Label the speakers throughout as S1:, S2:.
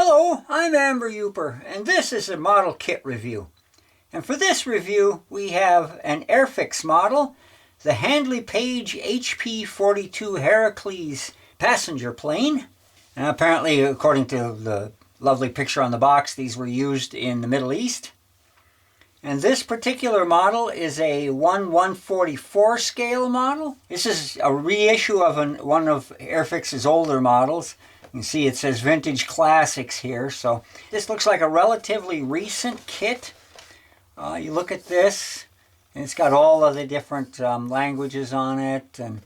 S1: Hello, I'm Amber Uper, and this is a model kit review. And for this review, we have an Airfix model, the Handley Page HP-42 Heracles passenger plane. And apparently, according to the lovely picture on the box, these were used in the Middle East. And this particular model is a 1/144 scale model. This is a reissue of one of Airfix's older models. You can see it says Vintage Classics here. So this looks like a relatively recent kit. You look at this, and it's got all of the different languages on it, and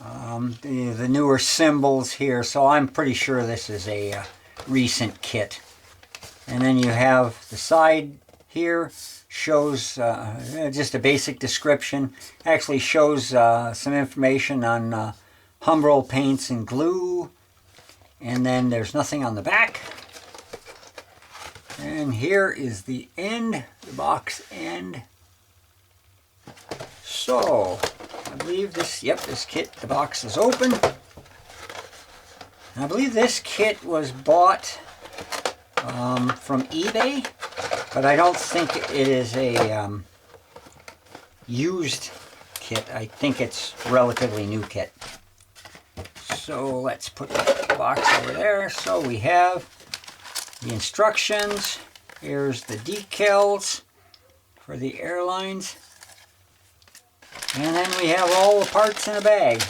S1: the newer symbols here. So I'm pretty sure this is a recent kit. And then you have the side here, shows just a basic description. Actually shows some information on Humbrol paints and glue. And then there's nothing on the back. And here is the end, the box end. So, I believe this kit, the box is open. And I believe this kit was bought from eBay, but I don't think it is a used kit. I think it's a relatively new kit. So let's put the box over there. So we have the instructions. Here's the decals for the airlines. And then we have all the parts in a bag.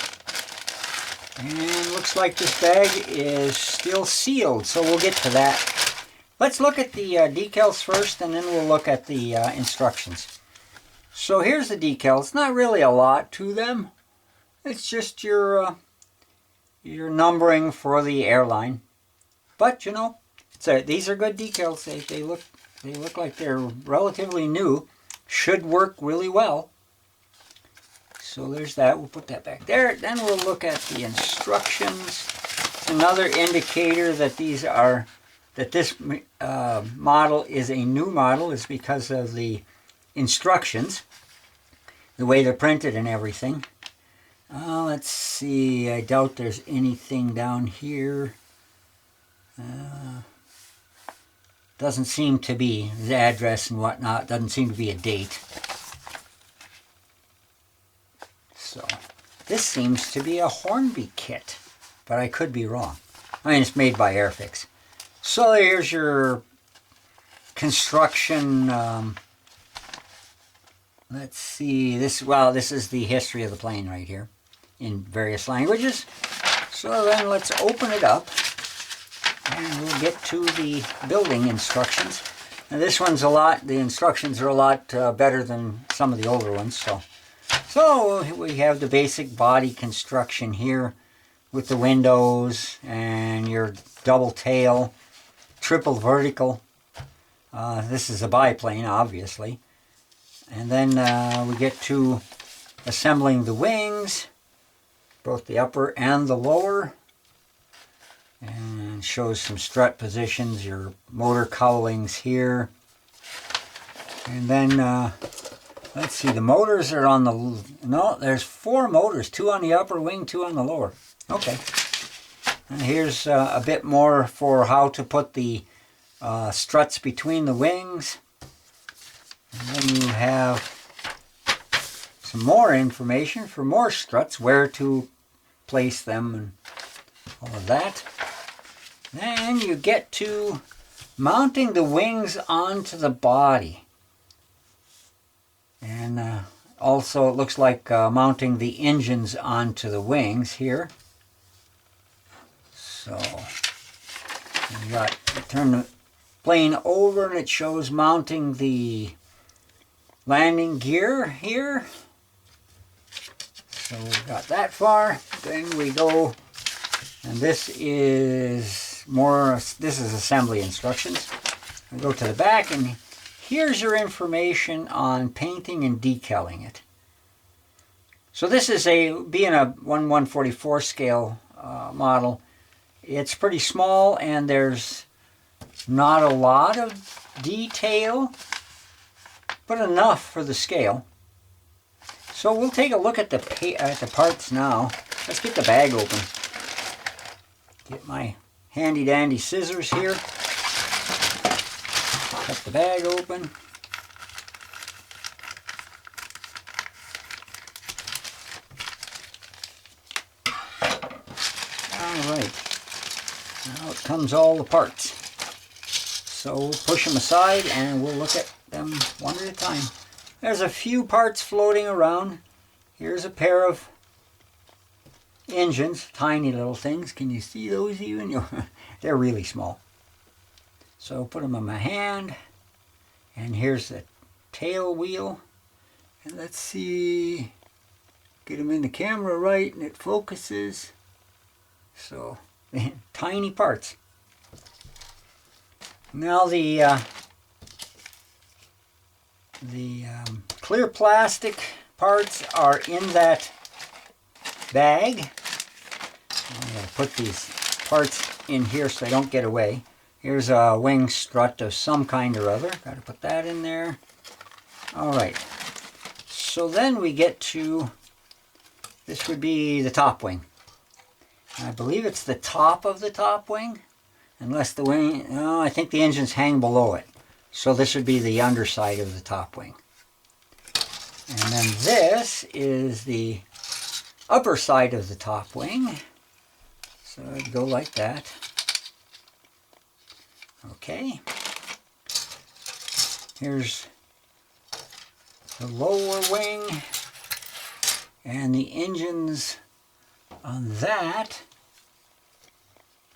S1: And looks like this bag is still sealed, so we'll get to that. Let's look at the decals first, and then we'll look at the instructions. So here's the decals. Not really a lot to them. It's just your numbering for the airline. But you know, these are good decals. They look like they're relatively new. Should work really well. So there's that. We'll put that back there. Then we'll look at the instructions. Another indicator that this model is a new model is because of the instructions, the way they're printed and everything. Let's see. I doubt there's anything down here. Doesn't seem to be the address and whatnot. Doesn't seem to be a date. So this seems to be a Hornby kit, but I could be wrong. I mean, it's made by Airfix. So here's your construction. Let's see. This is the history of the plane right here in various languages. So then let's open it up and we'll get to the building instructions. Now this one's the instructions are a lot better than some of the older ones. So we have the basic body construction here with the windows and your double tail, triple vertical. This is a biplane, obviously. And then we get to assembling the wings, both the upper and the lower. And shows some strut positions, your motor cowlings here. And then, let's see, the motors are on no, there's 4 motors, 2 on the upper wing, 2 on the lower. Okay. And here's a bit more for how to put the struts between the wings. And then you have some more information for more struts, where to place them and all of that. Then you get to mounting the wings onto the body. And also it looks like mounting the engines onto the wings here. So you turn the plane over and it shows mounting the landing gear here. So we've got that far. Then we go, and this is assembly instructions. We go to the back, and here's your information on painting and decaling it. So this is being a 1/144 scale model, it's pretty small and there's not a lot of detail, but enough for the scale. So we'll take a look at the parts now. Let's get the bag open. Get my handy dandy scissors here. Cut the bag open. Alright, now it comes all the parts. So we'll push them aside and we'll look at them one at a time. There's a few parts floating around. Here's a pair of engines, tiny little things. Can you see those even? They're really small. So put them in my hand. And here's the tail wheel. And let's see, get them in the camera right and it focuses. So, tiny parts. Now the clear plastic parts are in that bag. I'm going to put these parts in here so they don't get away. Here's a wing strut of some kind or other. Got to put that in there. Alright. So then we get to, this would be the top wing. I believe it's the top of the top wing, unless the wing, no, I think the engines hang below it. So this would be the underside of the top wing. And then this is the upper side of the top wing. So it'd go like that. Okay. Here's the lower wing and the engines on that.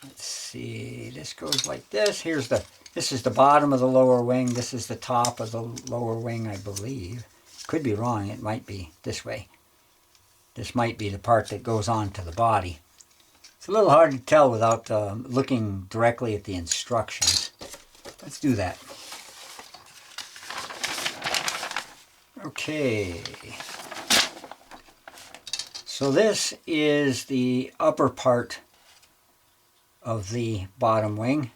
S1: Let's see, this goes like this. This is the bottom of the lower wing. This is the top of the lower wing, I believe. Could be wrong, it might be this way. This might be the part that goes on to the body. It's a little hard to tell without looking directly at the instructions. Let's do that. Okay. So this is the upper part of the bottom wing,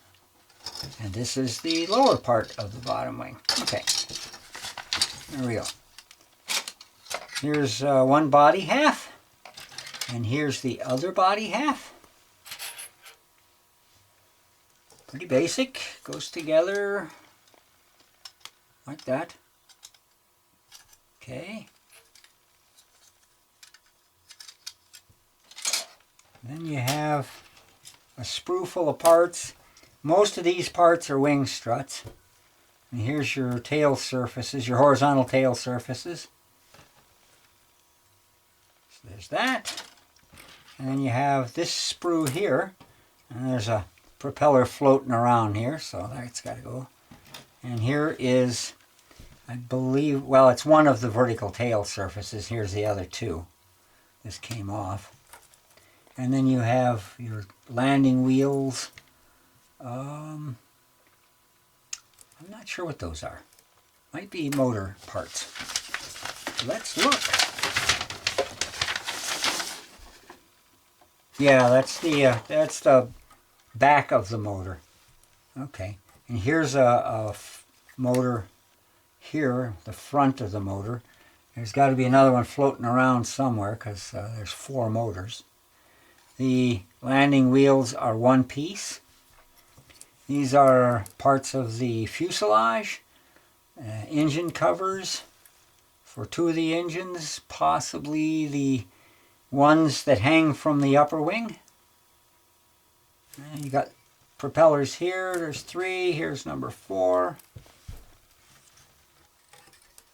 S1: and this is the lower part of the bottom wing. Okay, there we go. Here's one body half, and here's the other body half. Pretty basic, goes together like that. Okay. Then you have a sprue full of parts. Most of these parts are wing struts. And here's your tail surfaces, your horizontal tail surfaces. So there's that. And then you have this sprue here. And there's a propeller floating around here, so that's got to go. And here is, I believe, well, it's one of the vertical tail surfaces. Here's the other two. This came off. And then you have your landing wheels. I'm not sure what those are. Might be motor parts. Let's look. Yeah, that's the back of the motor. Okay, and here's a motor here, the front of the motor. There's got to be another one floating around somewhere because there's 4 motors. The landing wheels are one piece. These are parts of the fuselage, engine covers for 2 of the engines, possibly the ones that hang from the upper wing. And you got propellers here, there's 3, here's number 4.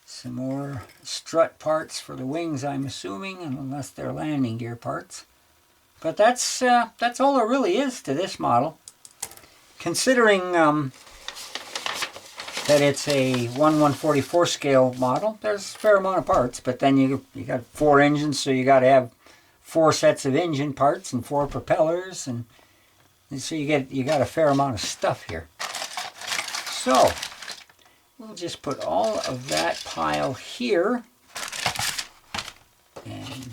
S1: Some more strut parts for the wings, I'm assuming, unless they're landing gear parts. But that's all there really is to this model. Considering that it's a 1/144 scale model, there's a fair amount of parts, but then you got 4 engines, so you got to have 4 sets of engine parts and 4 propellers, and so you got a fair amount of stuff here. So we'll just put all of that pile here, and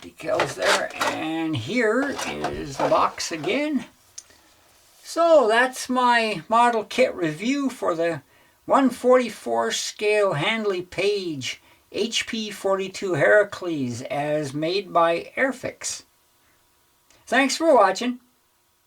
S1: decals there, and here is the box again. So that's my model kit review for the 1/44 scale Handley Page HP 42 Heracles as made by Airfix. Thanks for watching.